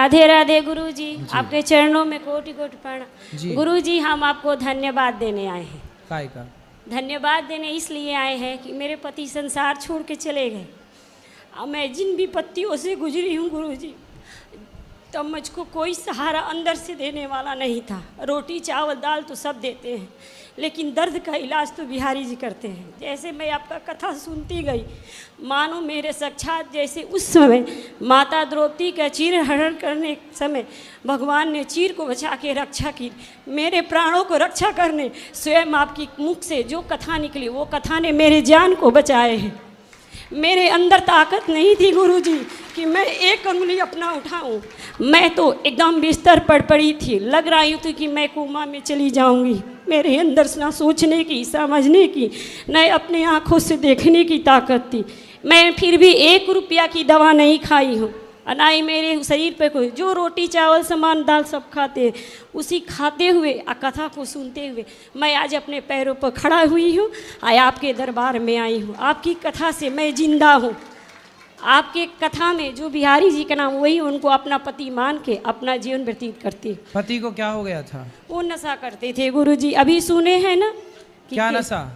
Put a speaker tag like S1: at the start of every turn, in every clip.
S1: राधे राधे गुरुजी, आपके चरणों में कोटि कोटि प्रणाम। गुरुजी, हम आपको धन्यवाद देने आए हैं।
S2: काय का
S1: धन्यवाद देने इसलिए आए हैं कि मेरे पति संसार छोड़ के चले गए। अब मैं जिन विपत्तियों से गुजरी हूँ गुरुजी, तब मुझको कोई सहारा अंदर से देने वाला नहीं था। रोटी चावल दाल तो सब देते हैं, लेकिन दर्द का इलाज तो बिहारी जी करते हैं। जैसे मैं आपका कथा सुनती गई, मानो मेरे साक्षात जैसे उस समय माता द्रौपदी का चीर हरण करने समय भगवान ने चीर को बचा के रक्षा की, मेरे प्राणों को रक्षा करने स्वयं आपकी मुख से जो कथा निकली, वो कथा ने मेरे जान को बचाए हैं। मेरे अंदर ताकत नहीं थी गुरुजी कि मैं एक अंगुली अपना उठाऊं। मैं तो एकदम बिस्तर पर पड़ी थी, लग रही थी कि मैं कोमा में चली जाऊंगी। मेरे अंदर ना सोचने की, समझने की, न अपने आँखों से देखने की ताकत थी। मैं फिर भी 1 रुपया की दवा नहीं खाई हूँ, ना ही मेरे शरीर पे कोई, जो रोटी चावल सामान दाल सब खाते हैं, उसी खाते हुए कथा को सुनते हुए मैं आज अपने पैरों पर खड़ा हुई हूँ। आपके दरबार में आई हूँ। आपकी कथा से मैं जिंदा हूँ। आपके कथा में जो बिहारी जी का नाम, वही उनको अपना पति मान के अपना जीवन व्यतीत करती।
S2: पति को क्या हो गया था?
S1: वो नशा करते थे गुरुजी, अभी सुने हैं ना कि
S2: क्या नशा?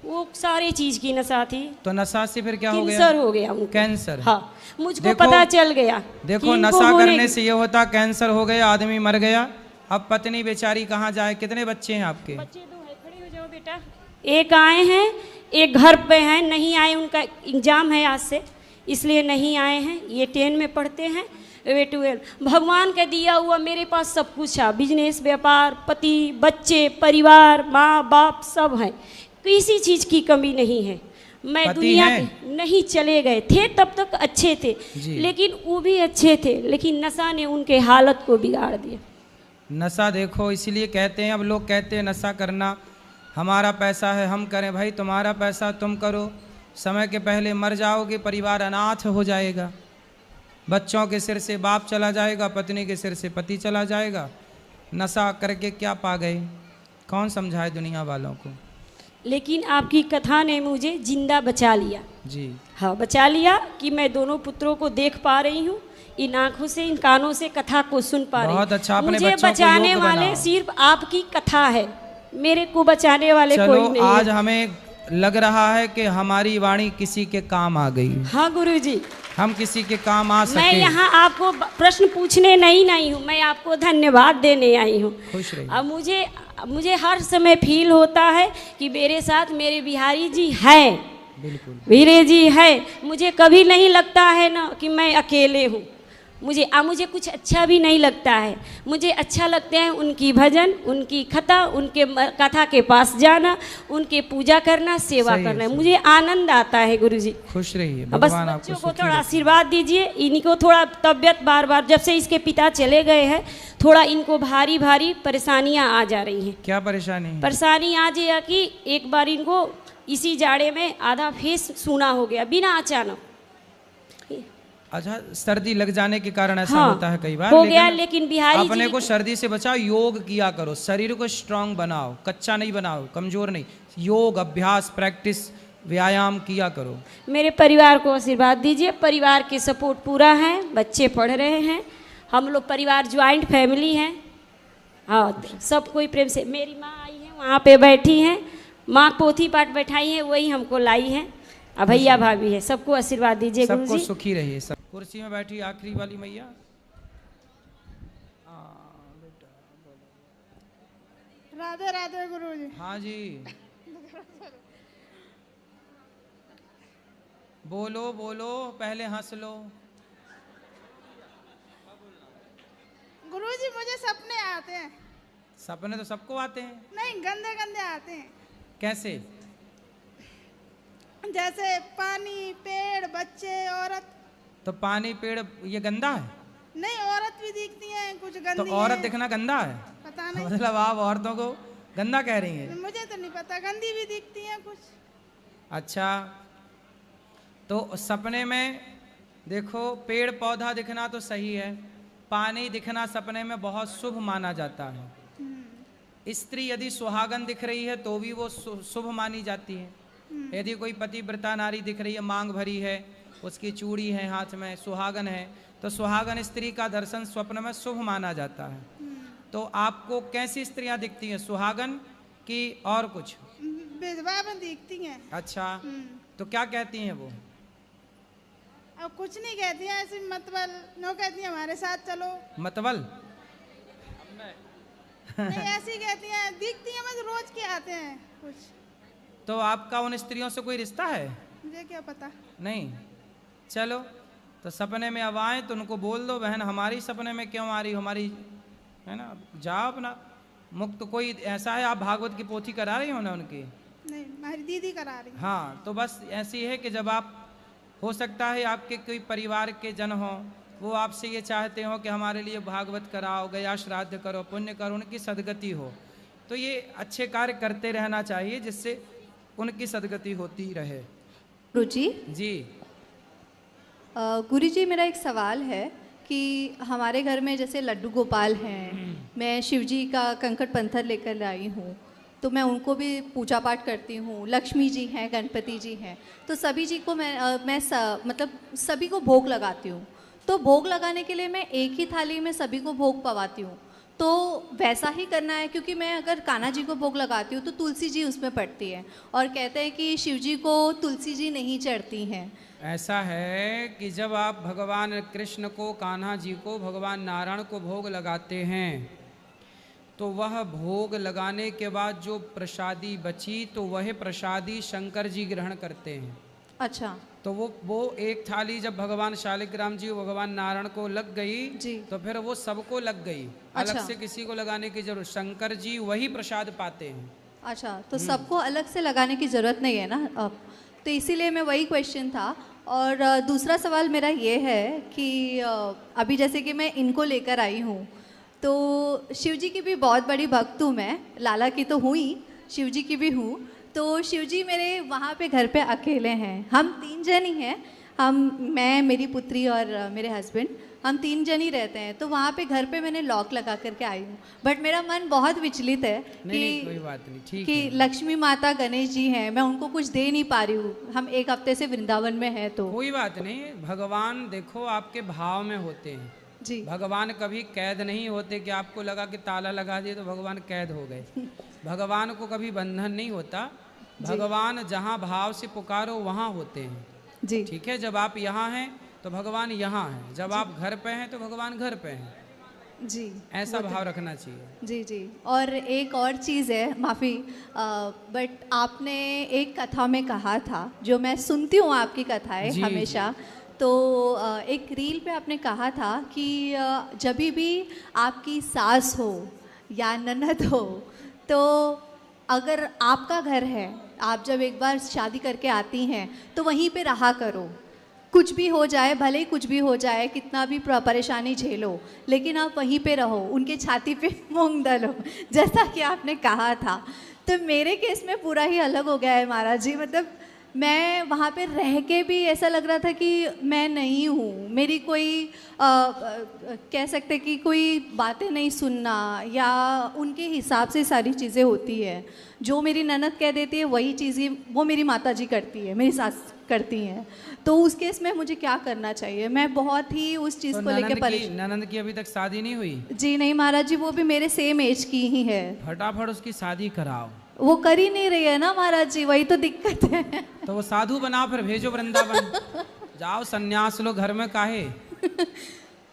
S1: वो सारी चीज की नशा थी।
S2: तो नशा से फिर क्या हो गया?
S1: कैंसर हो गया उनको।
S2: कैंसर?
S1: हाँ, मुझको पता चल गया।
S2: देखो, नशा करने से ये होता, कैंसर हो गया, आदमी मर गया। अब पत्नी बेचारी कहाँ जाए? कितने बच्चे हैं आपके?
S1: बच्चे 2 हैं। खड़े हो जाओ बेटा। एक आए हैं, एक घर पे हैं, नहीं आए, उनका एग्जाम है आज से, इसलिए नहीं आए हैं। ये 10 में पढ़ते हैं, वे 12। भगवान का दिया हुआ मेरे पास सब कुछ है, बिजनेस, व्यापार, पति, बच्चे, परिवार, माँ बाप सब है, किसी चीज़ की कमी नहीं है। मैं दुनिया पे नहीं, चले गए थे तब तक अच्छे थे, लेकिन वो भी अच्छे थे, लेकिन नशा ने उनके हालत को बिगाड़ दिया।
S2: नशा देखो, इसीलिए कहते हैं, अब लोग कहते हैं नशा करना हमारा पैसा है हम करें। भाई तुम्हारा पैसा तुम करो, समय के पहले मर जाओगे, परिवार अनाथ हो जाएगा, बच्चों के सिर से बाप चला जाएगा, पत्नी के सिर से पति चला जाएगा। नशा करके क्या पा गए? कौन समझाए दुनिया वालों को?
S1: लेकिन आपकी कथा ने मुझे जिंदा बचा लिया
S2: जी।
S1: हाँ, बचा लिया कि मैं दोनों पुत्रों को देख पा रही हूँ, इन आँखों से, इन कानों से कथा को सुन पा रही हूँ।
S2: बहुत अच्छा। अपने
S1: मुझे बचाने वाले सिर्फ आपकी कथा है, मेरे को बचाने वाले कोई नहीं है।
S2: आज हमें लग रहा है कि हमारी वाणी किसी के काम आ गई।
S1: हाँ गुरुजी,
S2: हम किसी के काम आ सके।
S1: मैं यहाँ आपको प्रश्न पूछने नहीं हूँ, मैं आपको धन्यवाद देने आई हूँ।
S2: खुश रहिए।
S1: अब मुझे हर समय फील होता है कि मेरे साथ मेरे बिहारी जी है, वीरे जी है। मुझे कभी नहीं लगता है ना कि मैं अकेले हूँ। मुझे कुछ अच्छा भी नहीं लगता है। मुझे अच्छा लगते हैं उनकी भजन, उनकी कथा, उनके कथा के पास जाना, उनके पूजा करना, सेवा करना, मुझे आनंद आता है गुरुजी।
S2: खुश रहिए।
S1: बस बच्चों को थोड़ा आशीर्वाद दीजिए। इनको थोड़ा तबीयत बार जब से इसके पिता चले गए हैं, थोड़ा इनको भारी परेशानियां आ जा रही हैं।
S2: क्या परेशानी?
S1: परेशानी आज यह कि एक बार इनको इसी जाड़े में आधा फेस सूना हो गया बिना अचानक।
S2: अच्छा, सर्दी लग जाने के कारण ऐसा होता है कई बार
S1: हो गया, लेकिन बिहारी
S2: अपने
S1: जी
S2: को सर्दी से बचाओ, योग किया करो, शरीर को स्ट्रांग बनाओ, कच्चा नहीं बनाओ, कमजोर नहीं। योग, अभ्यास, प्रैक्टिस, व्यायाम किया करो। मेरे
S1: परिवार को आशीर्वाद दीजिए। परिवार के सपोर्ट पूरा है, बच्चे पढ़ रहे हैं, हम लोग परिवार ज्वाइंट फैमिली हैं। हाँ, सब कोई प्रेम से। मेरी माँ आई है, वहाँ पे बैठी हैं, माँ पोथी पाठ बैठाई है, वही हमको लाई है। अब भैया भाभी है, सबको आशीर्वाद दीजिए गुरुजी।
S2: सबको सुखी रहिए। सब कुर्सी में बैठी आखिरी वाली मैया।
S3: राधे राधे गुरुजी।
S2: हाँ जी, बोलो बोलो, पहले हंस लो।
S3: गुरुजी, मुझे सपने आते हैं।
S2: सपने तो सबको आते हैं।
S3: नहीं, गंदे गंदे आते हैं।
S2: कैसे?
S3: जैसे पानी, पेड़, बच्चे, औरत।
S2: तो पानी, पेड़ ये गंदा है?
S3: नहीं, औरत भी दिखती हैं, कुछ गंदी
S2: तो औरत दिखना गंदा है?
S3: पता नहीं।
S2: मतलब आप औरतों को गंदा कह रही हैं?
S3: मुझे तो नहीं पता, गंदी भी दिखती हैं कुछ।
S2: अच्छा, तो सपने में देखो, पेड़ पौधा दिखना तो सही है, पानी दिखना सपने में बहुत शुभ माना जाता है। स्त्री यदि सुहागन दिख रही है तो भी वो शुभ मानी जाती है। यदि कोई पतिव्रता नारी दिख रही है, मांग भरी है, उसकी चूड़ी है हाथ में, सुहागन है, तो सुहागन स्त्री का दर्शन स्वप्न में शुभ माना जाता है। तो आपको कैसी स्त्रियां दिखती हैं, सुहागन की और कुछ?
S3: विधवा में दिखती हैं।
S2: अच्छा, तो क्या कहती हैं वो?
S3: अब कुछ नहीं कहती हैं, ऐसे मतबल नो कहती हैं हमारे साथ चलो।
S2: मतबल?
S3: नहीं ऐसी कहती हैं, दिखती हैं बस, रोज के आते हैं कुछ।
S2: तो आपका उन स्त्रियों से कोई रिश्ता है?
S3: मुझे क्या पता।
S2: नहीं। चलो, तो सपने में अब आए तो उनको बोल दो, बहन हमारी सपने में क्यों आ रही हो, हमारी है ना, जाओ अपना मुक्त। कोई ऐसा है, आप भागवत की पोथी करा रही हो ना उनकी?
S3: नहीं, हमारी दीदी करा रही है।
S2: हाँ, तो बस ऐसी है कि जब आप, हो सकता है आपके कोई परिवार के जन हो, वो आपसे ये चाहते हो कि हमारे लिए भागवत कराओ, गया श्राद्ध करो, पुण्य करो, उनकी सदगति हो। तो ये अच्छे कार्य करते रहना चाहिए जिससे उनकी सदगति होती रहे।
S4: गुरुजी
S2: जी।
S4: गुरुजी, मेरा एक सवाल है कि हमारे घर में जैसे लड्डू गोपाल हैं, मैं शिवजी का कंकड़ पत्थर लेकर आई हूँ, तो मैं उनको भी पूजा पाठ करती हूँ। लक्ष्मी जी हैं, गणपति जी हैं, तो सभी जी को मतलब सभी को भोग लगाती हूँ। तो भोग लगाने के लिए मैं एक ही थाली में सभी को भोग पवाती हूँ, तो वैसा ही करना है? क्योंकि मैं अगर कान्हा जी को भोग लगाती हूँ तो तुलसी जी उसमें पड़ती है, और कहते हैं कि शिव जी को तुलसी जी नहीं चढ़ती हैं।
S2: ऐसा है कि जब आप भगवान कृष्ण को, कान्हा जी को, भगवान नारायण को भोग लगाते हैं तो वह भोग लगाने के बाद जो प्रसादी बची तो वह प्रसादी शंकर जी ग्रहण करते हैं।
S4: अच्छा।
S2: तो वो एक थाली जब भगवान शालिग्राम जी, भगवान नारायण को लग गई
S4: जी।
S2: तो फिर वो सबको लग गई।
S4: अच्छा।
S2: अलग से किसी को लगाने की जरूरत, शंकर जी वही प्रसाद पाते हैं।
S4: अच्छा, तो सबको अलग से लगाने की ज़रूरत नहीं है ना अब? तो इसीलिए मैं, वही क्वेश्चन था। और दूसरा सवाल मेरा ये है कि अभी जैसे कि मैं इनको लेकर आई हूँ, तो शिव जी की भी बहुत बड़ी भक्त हूँ मैं, लाला की तो हूँ ही, शिव जी की भी हूँ। तो शिव जी मेरे वहाँ पे घर पे अकेले हैं, हम 3 जन ही हैं, मैं, मेरी पुत्री और मेरे हस्बैंड, हम 3 जन ही रहते हैं। तो वहाँ पे घर पे मैंने लॉक लगा करके आई हूँ, बट मेरा मन बहुत विचलित है
S2: नहीं, कोई बात नहीं, ठीक
S4: कि
S2: है।
S4: लक्ष्मी माता, गणेश जी हैं, मैं उनको कुछ दे नहीं पा रही हूँ। हम 1 हफ्ते से वृंदावन में हैं। तो
S2: कोई बात नहीं, भगवान देखो आपके भाव में होते हैं
S4: जी।
S2: भगवान कभी कैद नहीं होते कि आपको लगा कि ताला लगा दिए तो भगवान कैद हो गए। भगवान को कभी बंधन नहीं होता। भगवान जहाँ भाव से पुकारो वहाँ होते हैं।
S4: जी।
S2: ठीक है, जब आप यहाँ हैं तो भगवान यहाँ हैं, जब आप घर पे हैं तो भगवान घर पे हैं।
S4: जी,
S2: ऐसा भाव रखना चाहिए।
S4: जी जी। और एक और चीज़ है, माफ़ी, बट आपने एक कथा में कहा था, जो मैं सुनती हूँ आपकी कथाएं
S2: जी,
S4: हमेशा, तो एक रील पे आपने कहा था कि जब भी आपकी सास हो या ननद हो, तो अगर आपका घर है, आप जब एक बार शादी करके आती हैं तो वहीं पे रहा करो, कुछ भी हो जाए, भले ही कुछ भी हो जाए, कितना भी परेशानी झेलो, लेकिन आप वहीं पे रहो, उनके छाती पे मूंग दलो, जैसा कि आपने कहा था। तो मेरे केस में पूरा ही अलग हो गया है महाराज जी। मतलब मैं वहाँ पे रह के भी ऐसा लग रहा था कि मैं नहीं हूँ, मेरी कोई कह सकते कि कोई बातें नहीं सुनना, या उनके हिसाब से सारी चीज़ें होती है। जो मेरी ननद कह देती है वही चीज़ें वो मेरी माता जी करती है, मेरी सास करती हैं। तो उस केस में मुझे क्या करना चाहिए? मैं बहुत ही उस चीज़ को लेकर परेशान।
S2: ननंद की अभी तक शादी नहीं हुई?
S4: जी नहीं महाराज जी, वो भी मेरे सेम एज की ही है।
S2: फटाफट उसकी शादी कराओ।
S4: वो कर ही नहीं रही है ना महाराज जी, वही तो दिक्कत है।
S2: तो वो साधु बनाओ, फिर भेजो वृंदावन। जाओ सन्यास लो, घर में काहे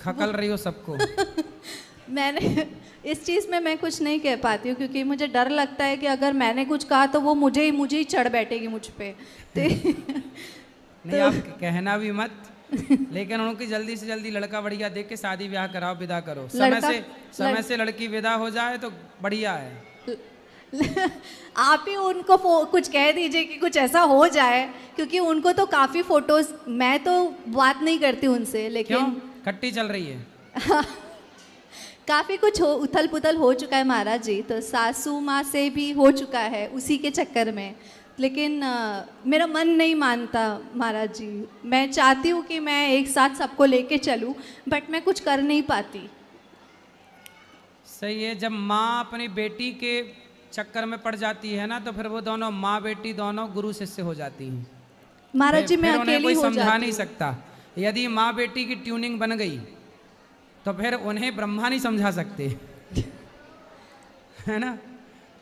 S2: खकल रही हो सबको।
S4: मैंने इस चीज़ में मैं कुछ नहीं कह पाती हूँ, क्योंकि मुझे डर लगता है कि अगर मैंने कुछ कहा तो वो मुझे ही चढ़ बैठेगी मुझ पे।
S2: नहीं, आप कहना भी मत, लेकिन उनकी जल्दी से जल्दी लड़का बढ़िया देख के शादी ब्याह कराओ, विदा करो। समय से लड़की विदा हो जाए तो बढ़िया है।
S4: आप ही उनको कुछ कह दीजिए कि कुछ ऐसा हो जाए, क्योंकि उनको तो काफ़ी फोटोज, मैं तो बात नहीं करती उनसे, लेकिन
S2: क्यों? खट्टी चल रही है।
S4: काफ़ी कुछ उथल पुथल हो चुका है महाराज जी, तो सासू माँ से भी हो चुका है उसी के चक्कर में। लेकिन मेरा मन नहीं मानता महाराज जी। मैं चाहती हूँ कि मैं एक साथ सबको लेके चलूँ, बट मैं कुछ कर नहीं पाती।
S2: सही है, जब माँ अपनी बेटी के चक्कर में पड़ जाती है ना, तो फिर वो दोनों माँ बेटी दोनों गुरु शिष्य हो जाती हैं।
S4: महाराज जी मैं
S2: फिर उन्हें
S4: अकेली
S2: कोई
S4: हो
S2: समझा
S4: जाती
S2: नहीं
S4: हूँ।
S2: सकता। यदि माँ बेटी की ट्यूनिंग बन गई तो फिर उन्हें ब्रह्मा नहीं समझा सकते, है ना।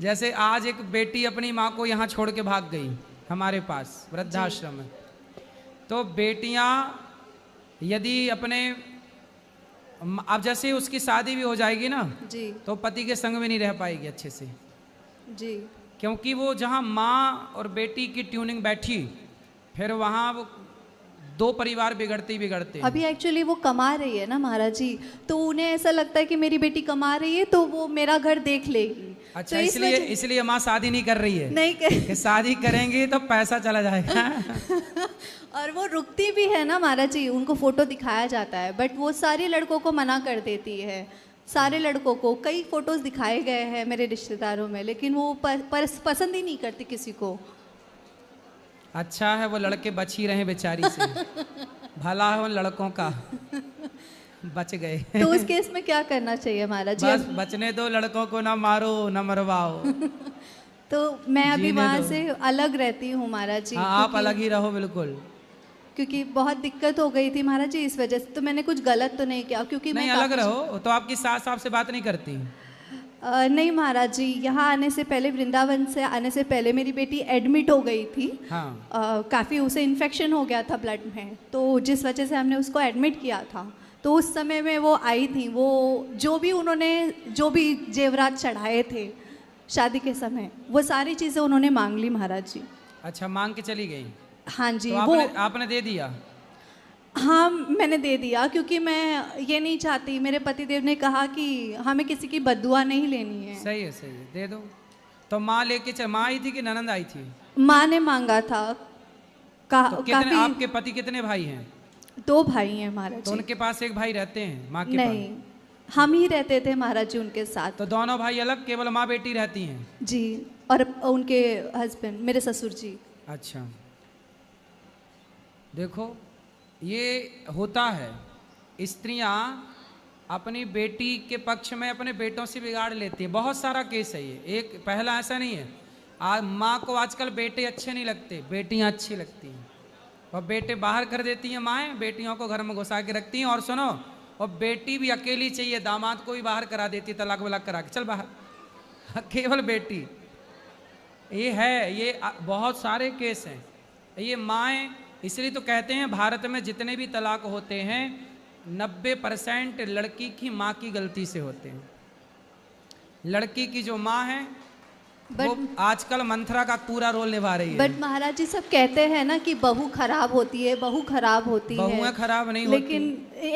S2: जैसे आज एक बेटी अपनी माँ को यहाँ छोड़ के भाग गई हमारे पास वृद्धाश्रम में, तो बेटियाँ यदि अपने अब जैसे उसकी शादी भी हो जाएगी ना
S4: जी
S2: तो पति के संग में नहीं रह पाएगी अच्छे से,
S4: जी
S2: क्योंकि वो जहाँ माँ और बेटी की ट्यूनिंग बैठी फिर वहाँ वो दो परिवार बिगड़ते ही बिगड़ते हैं।
S4: अभी एक्चुअली वो कमा रही है ना महाराज जी, तो उन्हें ऐसा लगता है कि मेरी बेटी कमा रही है तो वो मेरा घर देख लेगी।
S2: अच्छा,
S4: तो इस
S2: इसलिए
S4: वजह-
S2: इसलिए माँ शादी नहीं कर रही है,
S4: नहीं कर
S2: कि शादी करेंगी तो पैसा चला जाएगा।
S4: और वो रुकती भी है ना महाराज जी, उनको फोटो दिखाया जाता है बट वो सारे लड़कों को मना कर देती है। सारे लड़कों को कई फोटोज दिखाए गए हैं मेरे रिश्तेदारों में, लेकिन वो पसंद ही नहीं करती किसी को।
S2: अच्छा है वो लड़के बच ही रहे बेचारी से, भला है उन लड़कों का, बच गए।
S4: तो उस केस में क्या करना चाहिए महाराज जी?
S2: बस बचने दो, लड़कों को ना मारो ना मरवाओ।
S4: तो मैं अभी
S2: जीने
S4: वहाँ
S2: दो।
S4: से अलग रहती हूँ महाराज जी,
S2: हाँ, आप
S4: क्योंकि-
S2: अलग ही रहो बिल्कुल।
S4: क्योंकि बहुत दिक्कत हो गई थी महाराज जी इस वजह से। तो मैंने कुछ गलत तो नहीं किया, क्योंकि
S2: नहीं
S4: मैं
S2: अलग
S4: काफी-
S2: रहो तो आपकी सास आपसे बात नहीं करती?
S4: नहीं महाराज जी, यहाँ आने से पहले, वृंदावन से आने से पहले मेरी बेटी एडमिट हो गई थी।
S2: हाँ
S4: काफ़ी उसे इन्फेक्शन हो गया था ब्लड में, तो जिस वजह से हमने उसको एडमिट किया था। तो उस समय में वो आई थी, वो जो भी जेवरात चढ़ाए थे शादी के समय, वो सारी चीज़ें उन्होंने मांग ली महाराज जी।
S2: अच्छा, मांग के चली गई
S4: हाँ जी,
S2: तो
S4: वो
S2: आपने दे दिया?
S4: हाँ मैंने दे दिया, क्योंकि मैं ये नहीं चाहती, मेरे पतिदेव ने कहा कि हमें किसी की बद्दुआ नहीं लेनी है।
S2: सही है दे दो। तो माँ लेके चल, माँ आई थी कि ननंद आई थी?
S4: माँ ने मांगा था।
S2: तो कितने
S4: काफी
S2: आपके पति कितने भाई हैं?
S4: 2 भाई हैं महाराज
S2: तो
S4: जी।
S2: उनके पास एक भाई रहते हैं माँ के
S4: नहीं, हम ही रहते थे महाराज जी उनके साथ।
S2: पास? तो दोनों भाई अलग, केवल माँ बेटी रहती हैं?
S4: जी, और उनके हस्बैंड मेरे ससुर जी।
S2: अच्छा, देखो ये होता है, स्त्रियां अपनी बेटी के पक्ष में अपने बेटों से बिगाड़ लेती हैं। बहुत सारा केस है ये, एक पहला ऐसा नहीं है। माँ को आजकल बेटे अच्छे नहीं लगते, बेटियां अच्छी लगती हैं, और बेटे बाहर कर देती हैं माएँ, बेटियों को घर में घुसा के रखती हैं। और सुनो, और बेटी भी अकेली चाहिए, दामाद को भी बाहर करा देती, तलाक वलाक करा के चल बाहर, केवल बेटी। ये है, ये बहुत सारे केस हैं ये माएँ। इसलिए तो कहते हैं भारत में जितने भी तलाक होते हैं 90% लड़की की माँ की गलती से होते हैं। लड़की की जो माँ है वो आजकल मंथरा का पूरा रोल निभा रही है।
S4: बट महाराज जी सब कहते हैं ना कि बहू खराब होती है, बहू खराब होती है।
S2: बहुएं खराब नहीं
S4: लेकिन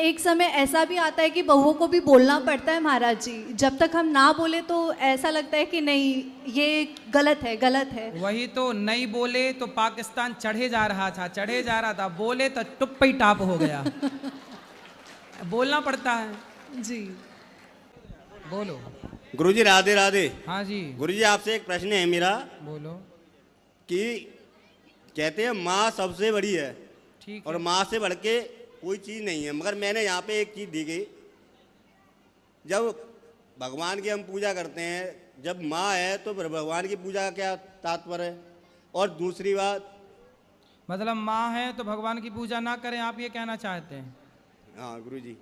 S4: एक समय ऐसा भी आता है कि बहुओं को भी बोलना पड़ता है महाराज जी। जब तक हम ना बोले तो ऐसा लगता है कि नहीं ये गलत है, गलत है।
S2: वही तो, नहीं बोले तो पाकिस्तान चढ़े जा रहा था, बोले तो टुप ही टाप हो गया। बोलना पड़ता है
S4: जी।
S2: बोलो।
S5: गुरुजी राधे राधे।
S2: हाँ जी
S5: गुरुजी आपसे एक प्रश्न है मेरा,
S2: बोलो।
S5: कि कहते हैं माँ सबसे बड़ी है
S2: ठीक
S5: और
S2: है।
S5: माँ से बढ़ के कोई चीज़ नहीं है, मगर मैंने यहाँ पे एक चीज़ दी गई, जब भगवान की हम पूजा करते हैं, जब माँ है तो भगवान की पूजा का क्या तात्पर्य है? और दूसरी बात,
S2: मतलब माँ है तो भगवान की पूजा ना करें, आप ये कहना चाहते हैं?
S5: हाँ गुरुजी,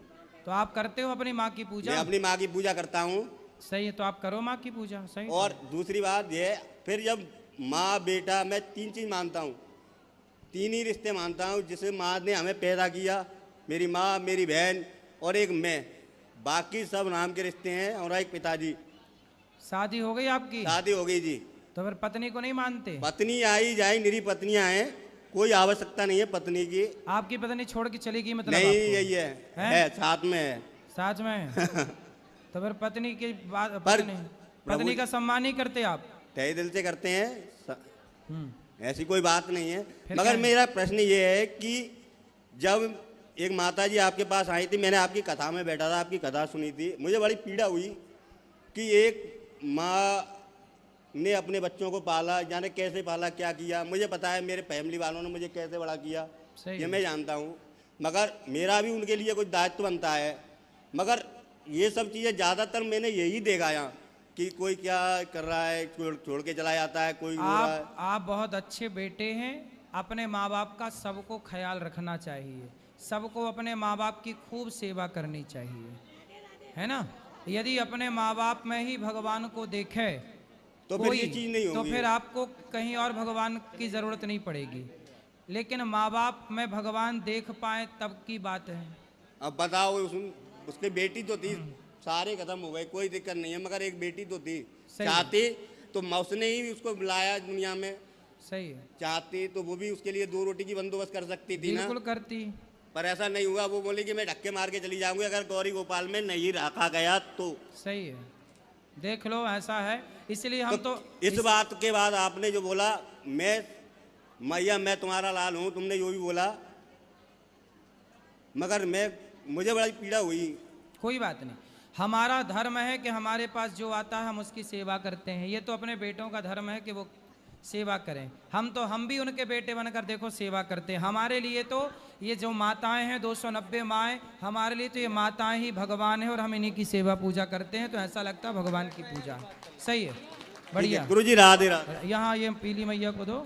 S2: तो आप करते हो अपनी माँ की
S5: मैं
S2: पूजा?
S5: अपनी माँ की पूजा करता हूँ।
S2: सही है, तो आप करो माँ की पूजा। सही।
S5: और दूसरी बात ये है, फिर जब माँ बेटा, मैं 3 चीज़ मानता हूँ, 3 ही रिश्ते मानता हूँ जिसे माँ ने हमें पैदा किया, मेरी माँ, मेरी बहन और एक मैं, बाकी सब नाम के रिश्ते हैं। और एक पिताजी।
S2: शादी हो गई आपकी?
S5: शादी हो गई जी।
S2: तो फिर पत्नी को नहीं मानते?
S5: पत्नी आई जाए, निरी पत्नियां हैं, कोई आवश्यकता नहीं है पत्नी की।
S2: आपकी पत्नी छोड़ के चली गई मतलब?
S5: नहीं,
S2: आपको?
S5: यही है, साथ में है।
S2: साथ में है। तो फिर पत्नी की बात,
S5: पर
S2: पत्नी का सम्मान नहीं करते आप?
S5: तहे दिल से करते हैं,
S2: हम्म।
S5: ऐसी कोई बात नहीं है।
S2: फिर
S5: मगर
S2: क्या है?
S5: मेरा प्रश्न ये है कि जब एक माता जी आपके पास आई थी, मैंने आपकी कथा में बैठा था, आपकी कथा सुनी थी, मुझे बड़ी पीड़ा हुई कि एक माँ ने अपने बच्चों को पाला, जाने कैसे पाला, क्या किया। मुझे पता है मेरे फैमिली वालों ने मुझे कैसे बड़ा किया,
S2: सही
S5: ये
S2: है।
S5: मैं जानता हूँ, मगर मेरा भी उनके लिए कुछ दायित्व बनता है। मगर ये सब चीज़ें ज़्यादातर मैंने यही देखा यहाँ कि कोई क्या कर रहा है, छोड़ के चला जाता है, कोई रो रहा है।
S2: आप बहुत अच्छे बेटे हैं। अपने माँ बाप का सबको ख्याल रखना चाहिए। सबको अपने माँ बाप की खूब सेवा करनी चाहिए, है ना। यदि अपने माँ बाप में ही भगवान को देखे
S5: तो फिर ये चीज़ नहीं
S2: तो
S5: होगी।
S2: फिर आपको कहीं और भगवान की ज़रूरत नहीं पड़ेगी। लेकिन माँ बाप में भगवान देख पाए तब की बात है।
S5: अब बताओ, उसकी बेटी तो थी, सारे खत्म हो गए, कोई दिक्कत नहीं है, मगर एक बेटी तो थी।
S2: सही है।
S5: चाहती तो उसने ही उसको बुलाया दुनिया में,
S2: सही है,
S5: चाहती तो वो भी उसके लिए 2 रोटी की बंदोबस्त कर सकती थी ना।
S2: बिल्कुल करती।
S5: पर ऐसा नहीं हुआ। वो बोली कि मैं धक्के मार के चली जाऊंगी अगर गौरी गोपाल में नहीं रखा गया तो।
S2: सही है, देख लो ऐसा है। इसलिए हम तो
S5: इस बात के बाद आपने जो बोला, मैया मैं तुम्हारा लाल हूँ, तुमने जो भी बोला, मगर मुझे बड़ी पीड़ा हुई।
S2: कोई बात नहीं, हमारा धर्म है कि हमारे पास जो आता है हम उसकी सेवा करते हैं। ये तो अपने बेटों का धर्म है कि वो सेवा करें। हम भी उनके बेटे बनकर देखो सेवा करते हैं। हमारे लिए तो ये जो माताएं हैं 290 माएँ, हमारे लिए तो ये माताएं ही भगवान है और हम इन्हीं की सेवा पूजा करते हैं। तो ऐसा लगता है भगवान की पूजा। सही है, बढ़िया।
S5: गुरुजी राधे राधे।
S2: यहाँ ये पीली मैया को दो।